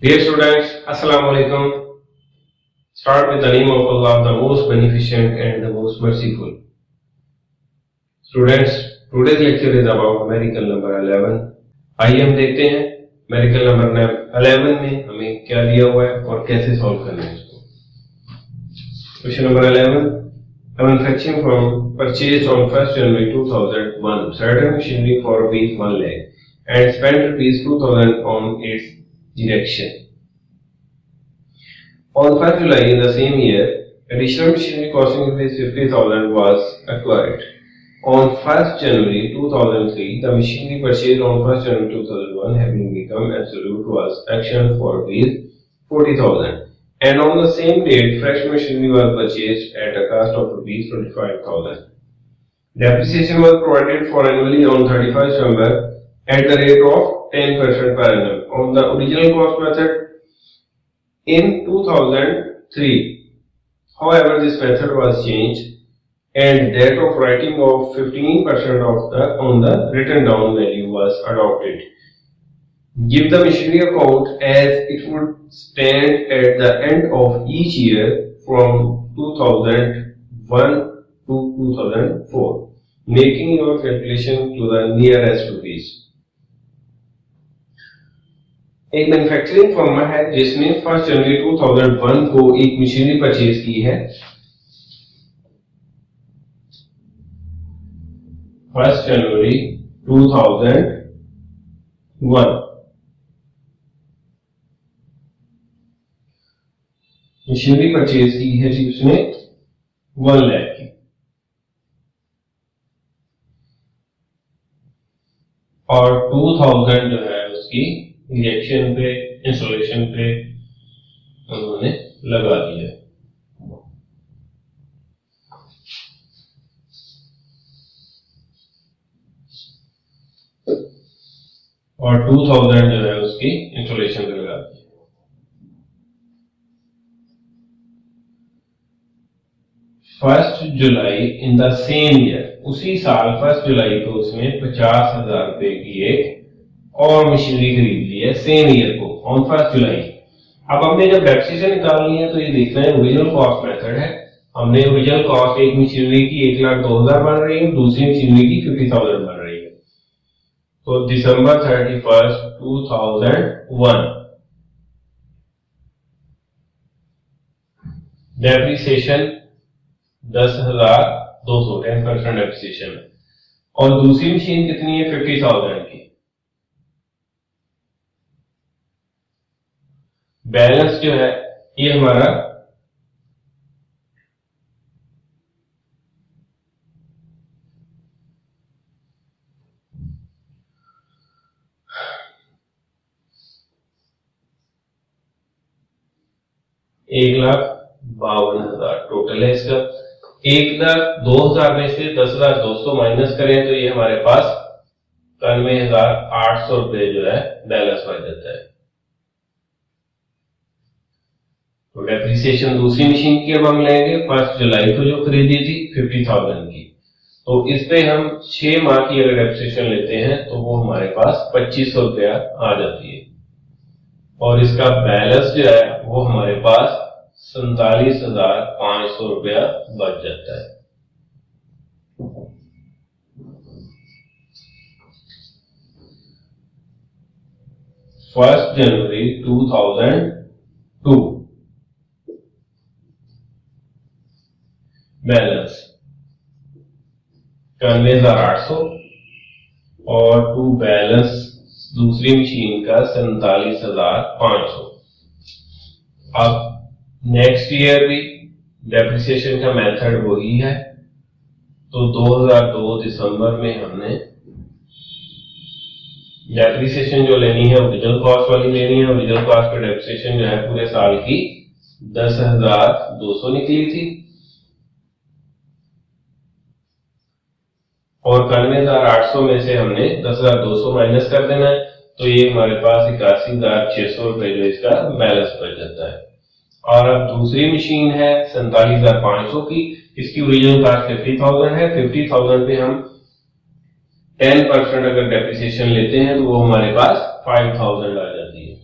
Dear students, Assalamu alaikum. Start with the name of Allah, the most beneficent and the most merciful. Students, today's lecture is about miracle number 11. आइए हम देखते हैं miracle number 11 में हमें क्या दिया हुआ है और कैसे सॉल्व करना है इसको. Question number 11. A manufacturing firm purchased on 1st January 2001 certain machinery for rupees 1 lakh and spent rupees 2000 on its direction. On 1st July in the same year, additional machinery costing rupees 50,000 was acquired. On 1st January 2003, the machinery purchased on 1st January 2001 having become absolute was actioned for rupees 40,000. And on the same date, fresh machinery was purchased at a cost of rupees 25,000. Depreciation was provided for annually on 31st December at the rate of 10% per annum. On the original cost method in 2003. However, this method was changed and that of writing of 15% on the written down value was adopted. Give the machinery account as it would stand at the end of each year from 2001 to 2004, making your calculation to the nearest rupees. एक manufacturing firm है जिसने 1 जनवरी 2001 को एक machinery purchase की है. 1 जनवरी 2001 machinery purchase की है जी उसने 1 लाख की और 2000 जो है उसकी इंजेक्शन पे इंस्टॉलेशन पे उन्होंने लगा दिया. और 2000 जो है उसकी इंस्टॉलेशन पे लगा दिया. First July in the same year, उसी साल 1 जुलाई को उसने 50,000 रुपए की एक और मशीनरी खरीद ली है सेम ईयर को ऑन 1 जुलाई. अब हमने जब डेप्रिसिएशन निकालनी है तो ये देखना है ओरिजिनल कॉस्ट मेथड है. हमने ओरिजिनल कॉस्ट एक मशीनरी की 1,02,000 बन रही है, दूसरी मशीनरी की 50,000 बन रही है. तो दिसंबर 31, 2001 डेप्रिसिएशन 10,200 10% डेप्रिसिएशन है और दूसरी मशीन कितनी है 50,000 की. बैलेंस जो है ये हमारा ₹1,52,000 टोटल है. इसका 1,02,000 में से 10,200 माइनस करें तो ये हमारे पास 91,800 रुपए जो है बैलेंस बच जाता है. तो डेप्रिसिएशन दूसरी मशीन की अब हम लेंगे 1 जुलाई को जो खरीदी थी 50,000 की. तो इस पे हम 6 माह की अगर डेप्रिसिएशन लेते हैं तो वो हमारे पास 2,500 रुपया आ जाती है और इसका बैलेंस जो है वो हमारे पास 47,500 रुपया बच जाता है. फर्स्ट जनवरी 2002 बैलेंस 91,800 और टू बैलेंस दूसरी मशीन का 47,500. अब नेक्स्ट ईयर भी डेप्रिसिएशन का मेथड वही है. तो 2002 दिसंबर में हमने डेप्रिसिएशन जो लेनी है ओरिजिनल कॉस्ट वाली लेनी है. ओरिजिनल कॉस्ट पे डेप्रिसिएशन जो है पूरे साल की 10,200 निकली थी और 91,800 में से हमने 10,200 माइनस कर देना है तो ये हमारे पास 81,600 रुपए जो इसका बैलेंस बच जाता है. और अब दूसरी मशीन है 47,500 की. इसकी ओरिजिनल कॉस्ट 50,000 है. 50,000 पे हम 10% अगर डेप्रिसिएशन लेते हैं तो वो हमारे पास 5,000 आ जाती है.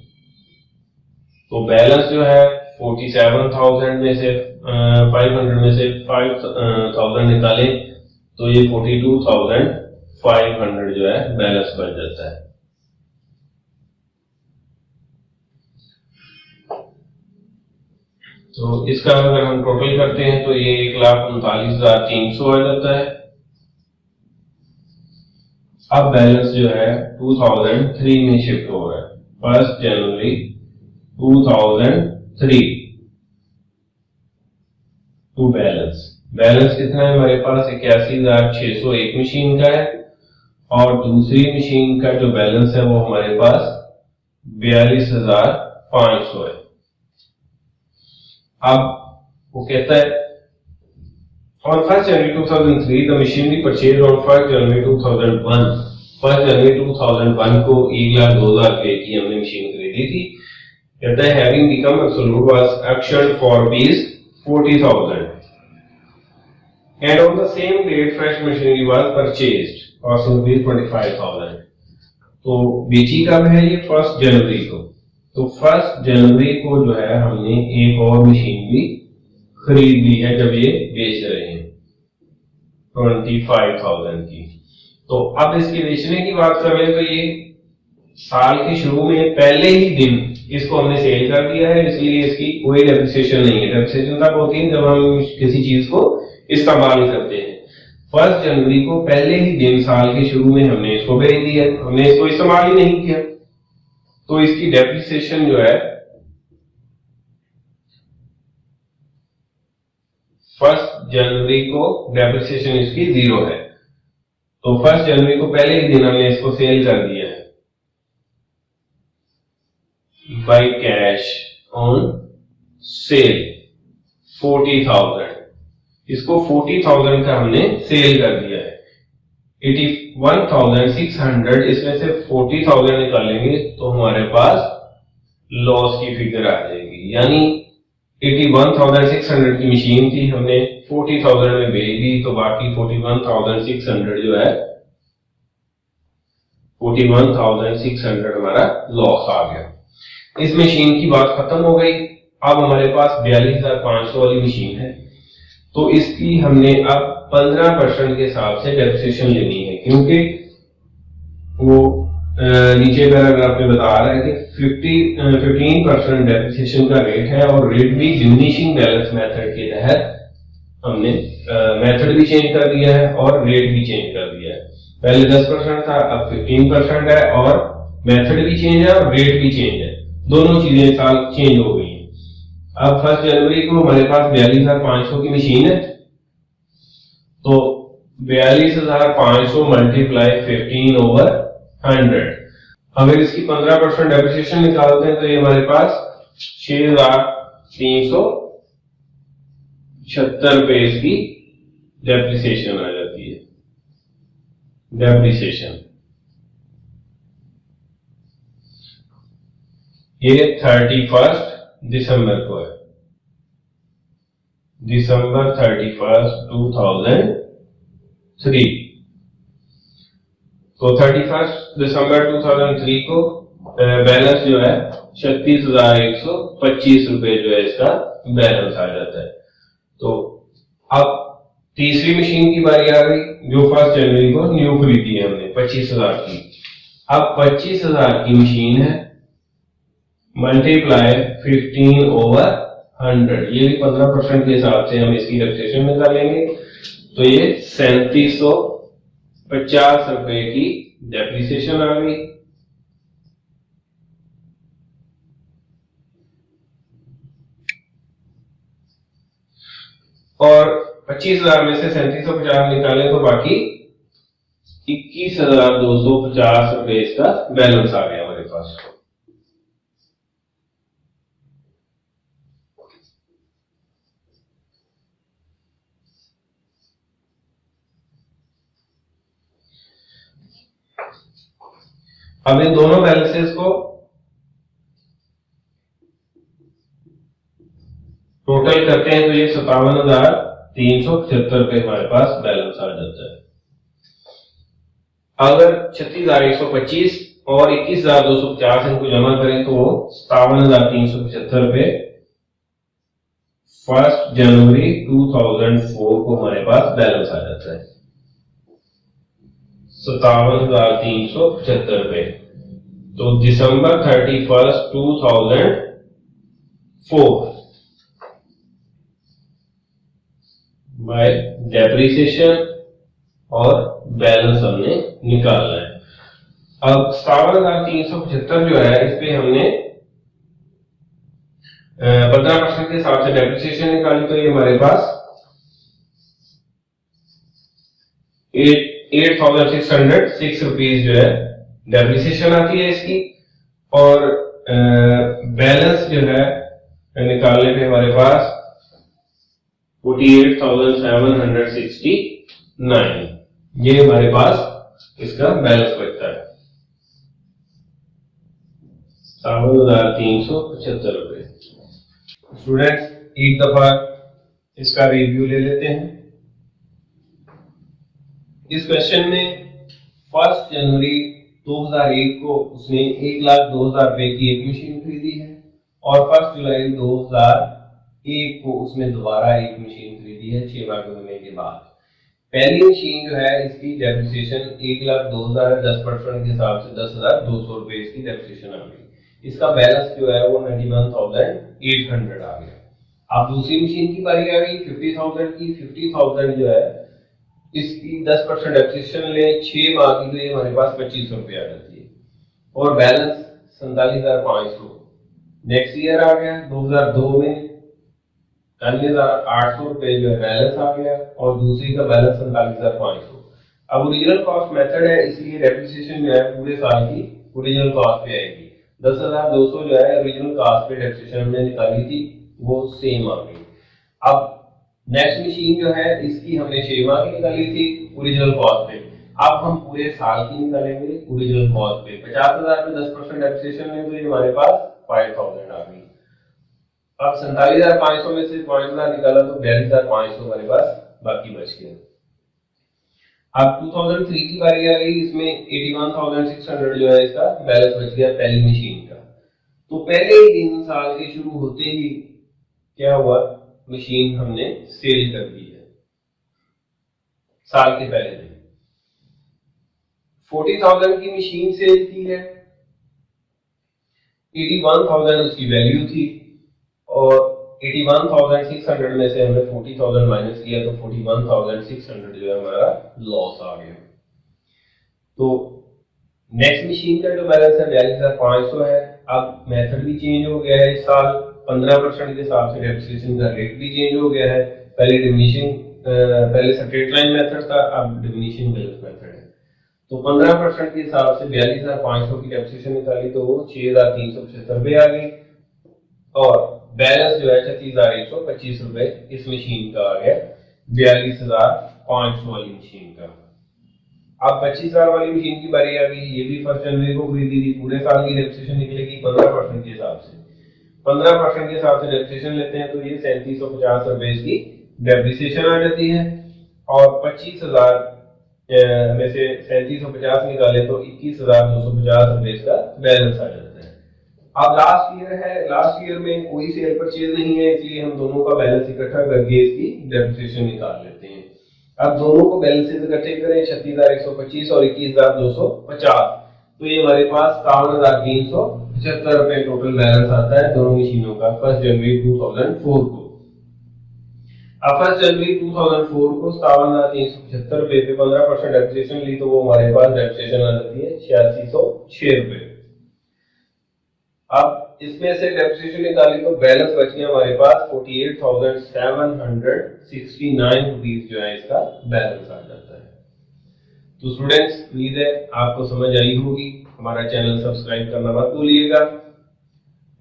तो बैलेंस जो है 47,000 में से 500 में से 5,000 निकालें तो ये 42,500 जो है बैलेंस बन जाता है। तो इसका अगर हम टोटल करते हैं तो ये 1,39,300 आ जाता है। अब बैलेंस जो है 2003 में शिफ्ट हो रहा है, 1 जनवरी 2003 टू बैलेंस कितना है हमारे पास? 81,601 मशीन का है, और दूसरी मशीन का जो बैलेंस है वो हमारे पास 42,500 है। अब वो कहता है on 1st January 2003 the machinery purchased on 1st January 2001 1st January 2001 को 1,02,000 रुपए की हमने मशीन खरीदी थी। कहता है having become absolute was auctioned for rupees 40,000 and on the same date fresh machinery was purchased costing rupees 25,000। तो बेची कब है ये? 1st जनवरी को। तो 1st जनवरी को जो है हमने एक और मशीन भी खरीद ली है जब ये बेच रहे हैं 25,000 की। तो अब इसके बेचने की बात कर रहे हैं तो ये साल के शुरू में पहले ही दिन इसको हमने सेल कर दिया है, इसलिए इसकी कोई डेप्रिसिएशन नहीं है। डेप्रिसिएशन तब होती है जब हम किसी चीज को इस्तेमाल करते हैं। 1st जनवरी को पहले ही दिन साल के शुरू में हमने इसको बेच दिया, हमने इसको इस्तेमाल ही नहीं किया, तो इसकी डेप्रिसिएशन जो है 1st जनवरी को डेप्रिसिएशन इसकी 0 है। तो 1st जनवरी को पहले ही दिन हमने इसको सेल कर दिया है बाय कैश ऑन सेल 40,000। इसको 40,000 का हमने सेल कर दिया है। 81,600 इसमें से 40,000 निकालेंगे तो हमारे पास लॉस की फिगर आ जाएगी, यानी 81,600 की मशीन थी, हमने 40,000 में बेच दी, तो बाकी 41,600 जो है 41,600 हमारा लॉस आ गया। इस मशीन की बात खत्म हो गई। अब हमारे पास 42,500 वाली मशीन है, तो इसकी हमने अब 15% के हिसाब से डेप्रिसिएशन लेनी है, क्योंकि वो नीचे पैराग्राफ में बता रहा है कि 15% डेप्रिसिएशन का रेट है, और रेट भी डिमिनिशिंग बैलेंस मेथड के तहत हमने मेथड भी चेंज कर दिया है और रेट भी चेंज कर दिया है। पहले 10% था, अब 15% है, और मेथड भी चेंज है और रेट भी चेंज है, दोनों चीजें साल चेंज हो गई हैं। अब 1st जनवरी को हमारे पास 42,500 की मशीन है, तो 42,500 मल्टीप्लाई 15/100। अगर इसकी 15% डेप्रिसिएशन निकालते हैं तो ये हमारे पास 6,376 रुपए इसकी डेप्रिसिएशन आ जाती है। डेप्रिसिएशन ये 31 दिसंबर को है, दिसंबर 31, 2003। तो 31 दिसंबर 2003 को बैलेंस जो है 36,125 रुपए जो है इसका बैलेंस आ जाता है। तो अब तीसरी मशीन की बारी आ गई, जो 1st जनवरी को न्यू खरीदी है हमने 25,000 की। अब 25,000 की मशीन है, मल्टीप्लाई 15/100, ये भी 15% के हिसाब से हम इसकी डेप्रिसिएशन निकालेंगे, तो ये 3750 रुपए की डेप्रिसिएशन आ गई। और 25,000 में से 3750 निकालें तो बाकी 21,250 रुपए इसका बैलेंस आ गया हमारे पास। अब इन दोनों बैलेंसेस को टोटल करते हैं तो ये 57,375 रुपए हमारे पास बैलेंस आ जाता है। अगर 36,125 और 21,250 इनको जमा करें तो 57,375 रुपए 1 जनवरी 2004 को हमारे पास बैलेंस आ जाता है। 57,375 रुपए। तो दिसंबर 31, 2004 बाय डेप्रिसिएशन और बैलेंस हमने निकालना है। अब 57,375 जो है इस पे हमने 15% के हिसाब से डेप्रिसिएशन निकाली, तो ये हमारे पास 8,606 रुपीज जो है डेप्रिसिएशन आती है इसकी, और बैलेंस जो है निकालने पे हमारे पास 48,769 ये हमारे पास इसका बैलेंस बचता है 57,375 रुपए। स्टूडेंट्स एक दफा इसका रिव्यू ले लेते हैं। इस क्वेश्चन में 1 जनवरी 2001 को उसने 1,02,000 रुपए की एक मशीन खरीदी है, और 1 जुलाई 2001 को उसने दोबारा एक मशीन खरीदी है 6 माह गुजरने के बाद। पहली मशीन जो है इसकी डेप्रिसिएशन 1,02,000 10% के हिसाब से 10,200 रुपए इसकी डेप्रिसिएशन आ गई। इसका बैलेंस जो है वो 91,800 आ गया। अब दूसरी मशीन की बारी आ गई 50,000 की। 50,000 जो है इसकी 10% डेप्रिसिएशन ले 6 माह की, तो ये हमारे पास 2500 रुपए आ जाती है, और बैलेंस 47,500। नेक्स्ट ईयर आ गया 2002 में 4800 रुपए जो है बैलेंस आ गया, और दूसरी का बैलेंस 47,500। अब ओरिजिनल कॉस्ट मेथड है, इसलिए डेप्रिसिएशन जो है पूरे साल की ओरिजिनल कॉस्ट पे आएगी। 10,200 जो है ओरिजिनल कॉस्ट पे डेप्रिसिएशन हमने निकाली थी वो सेम आ गई। अब नेक्स्ट मशीन जो है इसकी हमने 6 माह की निकाली थी ओरिजिनल कॉस्ट पे, अब हम पूरे साल की निकालेंगे ओरिजिनल कॉस्ट पे। 50,000 पे 10% डेप्रिसिएशन में तो ये हमारे पास 5,000 आ गई। अब 47,500 में से 5,000 निकाला तो 42,500 हमारे पास बाकी बच गया। अब 2003 की बारी आ गई, इसमें 81,600 जो है इसका बैलेंस बच गया पहली मशीन का। तो पहले ही दिन साल के शुरू होते ही क्या हुआ, मशीन हमने सेल कर दी है साल के पहले दिन। 40,000 की मशीन सेल की है, 81,000 उसकी वैल्यू थी, और 81,600 में से हमने 40,000 माइनस किया तो 41,600 जो है हमारा लॉस आ गया। तो नेक्स्ट मशीन का जो बैलेंस है 42,500 है। अब मेथड भी चेंज हो गया है इस साल, 15% के हिसाब से डेप्रिसिएशन का रेट भी चेंज हो गया है। पहले स्ट्रेट लाइन मेथड था, अब डिमिनिशिंग बैलेंस मेथड है। तो 15% के हिसाब से 42,500 की डेप्रिसिएशन निकाली तो वो 6,375 रुपए आ गई, और बैलेंस जो है 36,125 रुपए इस मशीन का आ गया 42,500 वाली मशीन का। अब 25,000 वाली मशीन की बारी आ गई, ये भी 1 जनवरी को खरीदी थी, पूरे साल की डेप्रिसिएशन निकलेगी 15% के हिसाब से। 15% के हिसाब से डेप्रिसिएशन लेते हैं तो ये 3750 रुपए इसकी डेप्रिसिएशन आ जाती है, और 25,000 में से 3750 निकाले तो 21,250 रुपए इसका बैलेंस आ जाता है। अब लास्ट ईयर है, लास्ट ईयर में कोई सेल परचेज नहीं है, इसलिए हम दोनों का बैलेंस इकट्ठा करके इसकी डेप्रिसिएशन निकाल लेते हैं। अब दोनों को बैलेंसेस इकट्ठे करें 36,125 और 21,250, तो ये हमारे पास 57,375 रुपए टोटल बैलेंस आता है दोनों मशीनों का 1 जनवरी 2004 को। अब 1 जनवरी 2004 को 57,375 रुपए पे 15% डेप्रिसिएशन ली तो वो हमारे पास डेप्रिसिएशन आ जाती है 8606 रुपए। अब इसमें से डेप्रिसिएशन निकाली तो बैलेंस बच गया हमारे पास 48,769 रुपीस जो है इसका बैलेंस आ जाता है। तो स्टूडेंट्स उम्मीद है आपको समझ आई होगी। हमारा चैनल सब्सक्राइब करना मत भूलिएगा।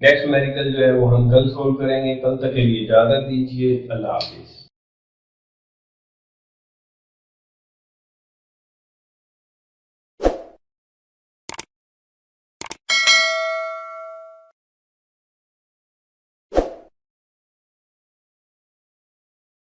नेक्स्ट न्यूमेरिकल जो है वो हम कल सोल्व करेंगे। कल तक के लिए इजाजत दीजिए। अल्लाह हाफिज।